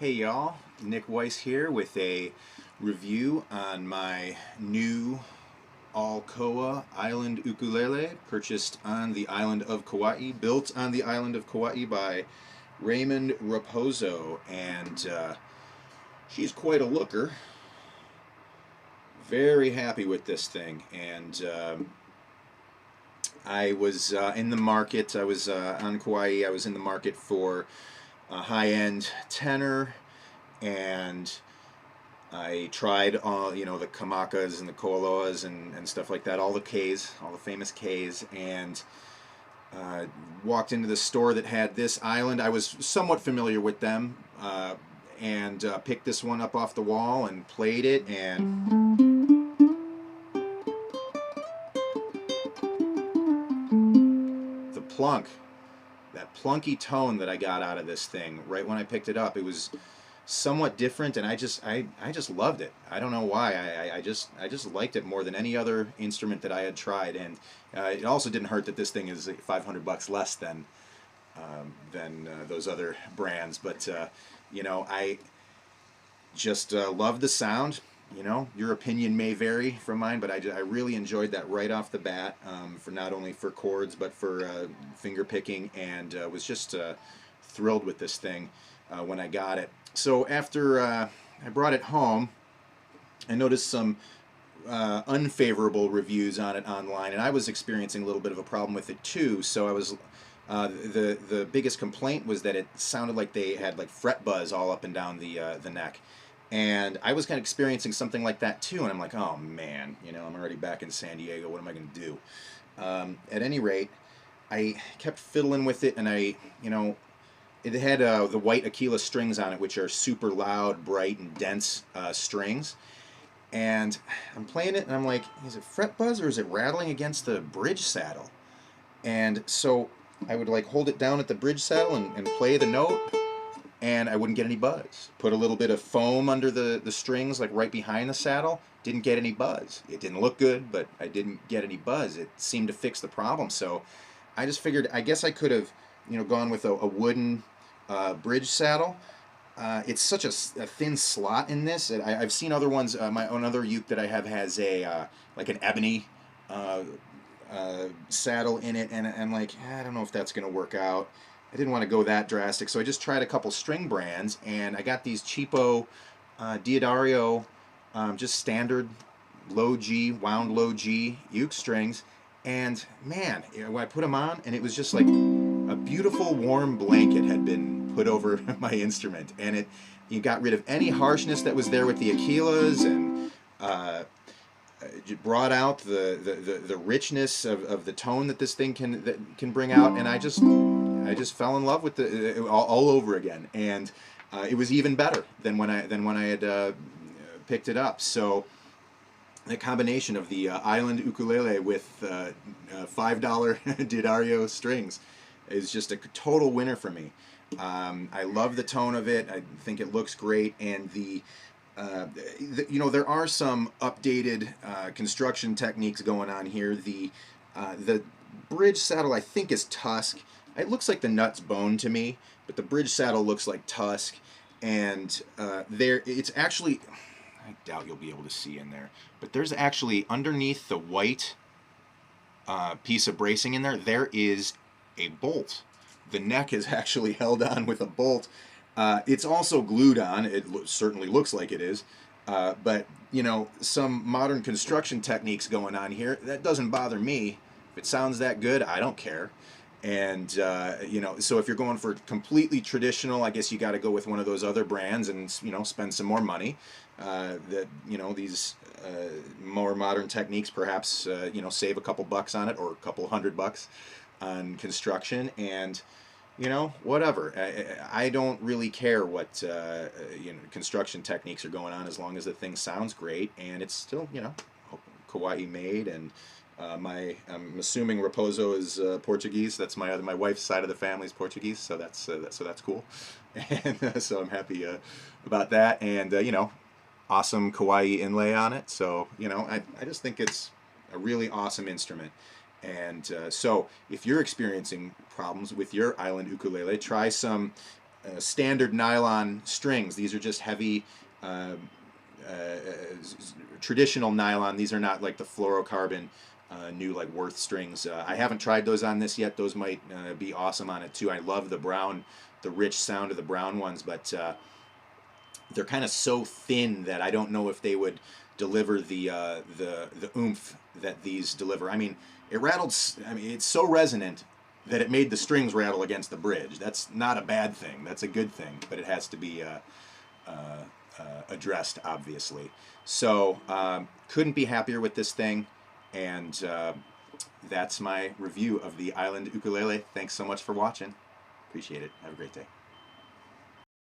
Hey y'all, Nick Weiss here with a review on my new Alcoa Island Ukulele, purchased on the island of Kaua'i, built on the island of Kaua'i by Raymond Raposo, and she's quite a looker. Very happy with this thing, and I was in the market. I was on Kaua'i. I was in the market for a high-end tenor, and I tried all, the kamakas and the koaloas and stuff like that, all the Ks, all the famous Ks, and walked into the store that had this island. I was somewhat familiar with them, and picked this one up off the wall and played it, and the plunk, that plunky tone that I got out of this thing right when I picked it up, it was somewhat different, and I just loved it. I don't know why. I just liked it more than any other instrument that I had tried, and it also didn't hurt that this thing is $500 less than those other brands. But I just love the sound. Your opinion may vary from mine, but I really enjoyed that right off the bat, for not only for chords but for finger picking, and was just thrilled with this thing when I got it. So after I brought it home, I noticed some unfavorable reviews on it online, and I was experiencing a little bit of a problem with it too. So I was the biggest complaint was that it sounded like they had like fret buzz all up and down the neck. And I was kind of experiencing something like that too, and I'm like, oh man, I'm already back in San Diego. What am I going to do? At any rate, I kept fiddling with it, and it had the white Aquila strings on it, which are super loud, bright, and dense strings. And I'm playing it, and I'm like, is it fret buzz or is it rattling against the bridge saddle? And so I would like hold it down at the bridge saddle and play the note, and I wouldn't get any buzz. Put a little bit of foam under the strings, like right behind the saddle, didn't get any buzz. It didn't look good, but I didn't get any buzz. It seemed to fix the problem. So I just figured, I guess I could have, gone with a wooden bridge saddle. It's such a thin slot in this. I've seen other ones. My own other uke that I have has a like an ebony saddle in it, and I'm like, I don't know if that's going to work out. I didn't want to go that drastic, so I just tried a couple string brands, and I got these cheapo Diodario, just standard low G, wound low G uke strings, and man, when I put them on, and it was just like a beautiful warm blanket had been put over my instrument, and you got rid of any harshness that was there with the Aquilas, and brought out the richness of the tone that this thing can bring out, and I just fell in love with it all over again, and it was even better than when I had picked it up. So the combination of the Island Ukulele with $5 Diodario strings is just a total winner for me. I love the tone of it. I think it looks great, and there are some updated construction techniques going on here. The bridge saddle, I think, is tusk. It looks like the nut's bone to me, but the bridge saddle looks like tusk, and it's actually, I doubt you'll be able to see in there, but there's actually underneath the white piece of bracing in there is a bolt. The neck is actually held on with a bolt. It's also glued on. It certainly looks like it is. But, some modern construction techniques going on here. That doesn't bother me. If it sounds that good, I don't care. And, so if you're going for completely traditional, I guess you got to go with one of those other brands and, spend some more money. These more modern techniques perhaps, save a couple bucks on it, or a couple $100 on construction, and whatever. I don't really care what construction techniques are going on, as long as the thing sounds great and it's still Kaua'i made. And I'm assuming Raposo is Portuguese. That's my wife's side of the family is Portuguese, so that's cool, and so I'm happy about that. And awesome Kaua'i inlay on it. So I just think it's a really awesome instrument. And so if you're experiencing problems with your Island Ukulele, try some standard nylon strings. These are just heavy, uh, traditional nylon. These are not like the fluorocarbon new like Worth strings. I haven't tried those on this yet. Those might be awesome on it too. I love the brown, the rich sound of the brown ones, but they're kind of so thin that I don't know if they would deliver the oomph that these deliver. I mean, it rattled. I mean, it's so resonant that it made the strings rattle against the bridge. That's not a bad thing. That's a good thing, but it has to be addressed, obviously. So couldn't be happier with this thing, and that's my review of the Island Ukulele. Thanks so much for watching. Appreciate it. Have a great day.